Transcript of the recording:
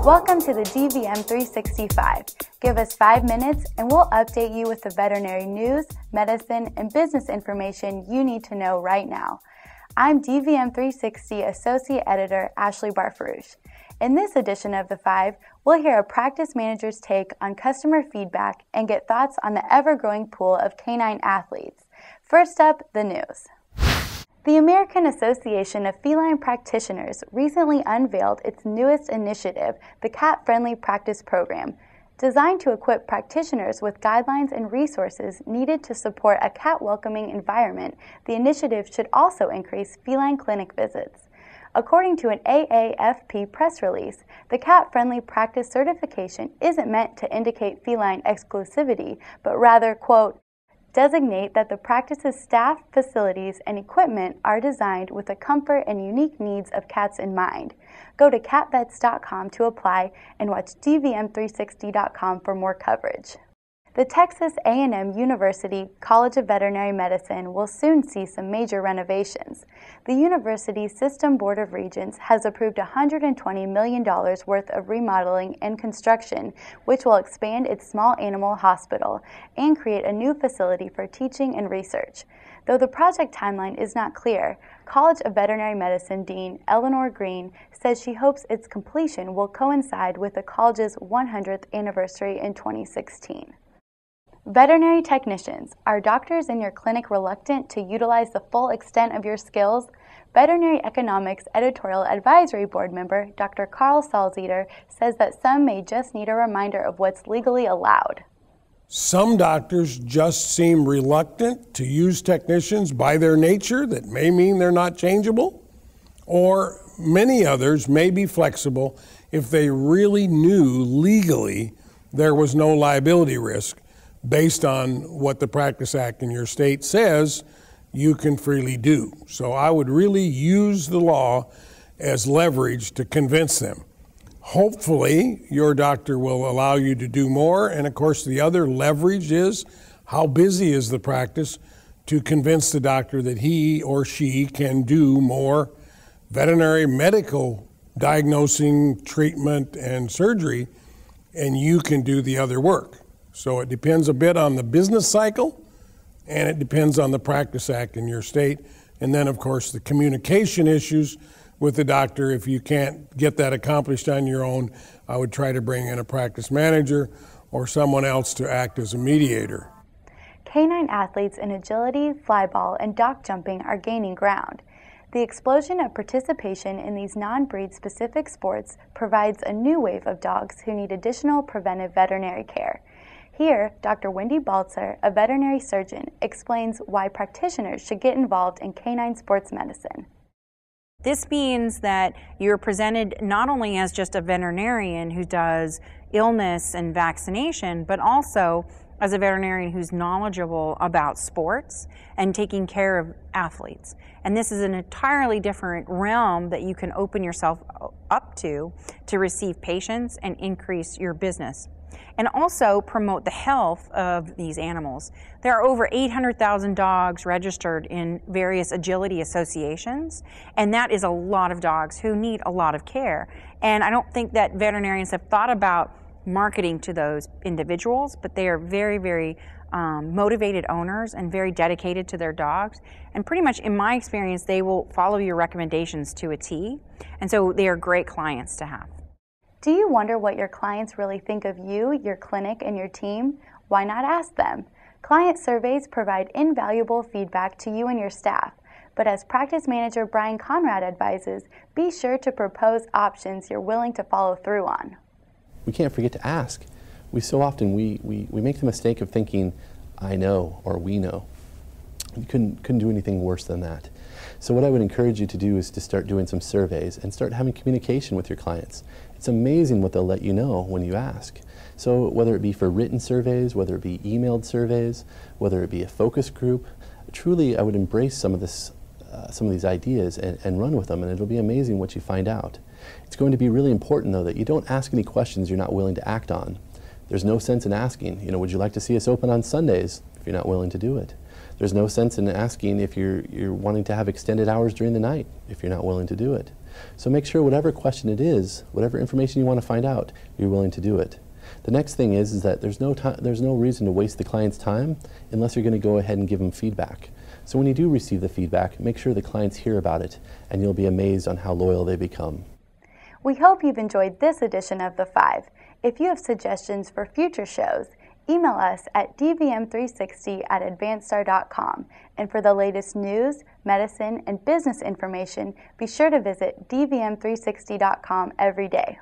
Welcome to the dvm365. Give us 5 minutes and we'll update you with the veterinary news, medicine, and business information you need to know right now. I'm dvm360 Associate Editor Ashley Barforoush. In this edition of The 5, we'll hear a practice manager's take on customer feedback and get thoughts on the ever-growing pool of canine athletes. First up, the news. The American Association of Feline Practitioners recently unveiled its newest initiative, the Cat-Friendly Practice Program. Designed to equip practitioners with guidelines and resources needed to support a cat-welcoming environment, the initiative should also increase feline clinic visits. According to an AAFP press release, the Cat-Friendly Practice certification isn't meant to indicate feline exclusivity, but rather, quote, designate that the practice's staff, facilities, and equipment are designed with the comfort and unique needs of cats in mind. Go to catvets.com to apply and watch dvm360.com for more coverage. The Texas A&M University College of Veterinary Medicine will soon see some major renovations. The university's System Board of Regents has approved $120 million worth of remodeling and construction, which will expand its small animal hospital and create a new facility for teaching and research. Though the project timeline is not clear, College of Veterinary Medicine Dean Eleanor Green says she hopes its completion will coincide with the college's 100th anniversary in 2016. Veterinary technicians, are doctors in your clinic reluctant to utilize the full extent of your skills? Veterinary Economics Editorial Advisory Board member Dr. Karl Salzsieder says that some may just need a reminder of what's legally allowed. Some doctors just seem reluctant to use technicians by their nature. That may mean they're not changeable. Or many others may be flexible if they really knew legally there was no liability risk based on what the Practice Act in your state says you can freely do. So I would really use the law as leverage to convince them. Hopefully, your doctor will allow you to do more, and of course the other leverage is how busy is the practice to convince the doctor that he or she can do more veterinary medical diagnosing, treatment, and surgery, and you can do the other work. So it depends a bit on the business cycle, and it depends on the Practice Act in your state. And then, of course, the communication issues with the doctor. If you can't get that accomplished on your own, I would try to bring in a practice manager or someone else to act as a mediator. Canine athletes in agility, flyball, and dock jumping are gaining ground. The explosion of participation in these non-breed specific sports provides a new wave of dogs who need additional preventive veterinary care. Here, Dr. Wendy Baltzer, a veterinary surgeon, explains why practitioners should get involved in canine sports medicine. This means that you're presented not only as just a veterinarian who does illness and vaccination, but also as a veterinarian who's knowledgeable about sports and taking care of athletes. And this is an entirely different realm that you can open yourself up to receive patients and increase your business. And also promote the health of these animals. There are over 800,000 dogs registered in various agility associations, and that is a lot of dogs who need a lot of care. And I don't think that veterinarians have thought about marketing to those individuals, but they are very, very motivated owners and very dedicated to their dogs. And pretty much in my experience, they will follow your recommendations to a T. And so they are great clients to have. Do you wonder what your clients really think of you, your clinic, and your team? Why not ask them? Client surveys provide invaluable feedback to you and your staff, but as practice manager Brian Conrad advises, be sure to propose options you're willing to follow through on. We can't forget to ask. So often we make the mistake of thinking, I know, or we know. We couldn't do anything worse than that. So what I would encourage you to do is to start doing some surveys and start having communication with your clients. It's amazing what they'll let you know when you ask. So whether it be for written surveys, whether it be emailed surveys, whether it be a focus group, truly I would embrace some of these ideas and run with them, and it'll be amazing what you find out. It's going to be really important though that you don't ask any questions you're not willing to act on. There's no sense in asking, would you like to see us open on Sundays if you're not willing to do it? There's no sense in asking if you're wanting to have extended hours during the night if you're not willing to do it. So make sure whatever question it is, whatever information you want to find out, you're willing to do it. The next thing is that there's no reason to waste the client's time unless you're going to go ahead and give them feedback. So when you do receive the feedback, make sure the clients hear about it, and you'll be amazed on how loyal they become. We hope you've enjoyed this edition of The Five. If you have suggestions for future shows, email us at dvm360@advancedstar.com. And for the latest news, medicine, and business information, be sure to visit dvm360.com every day.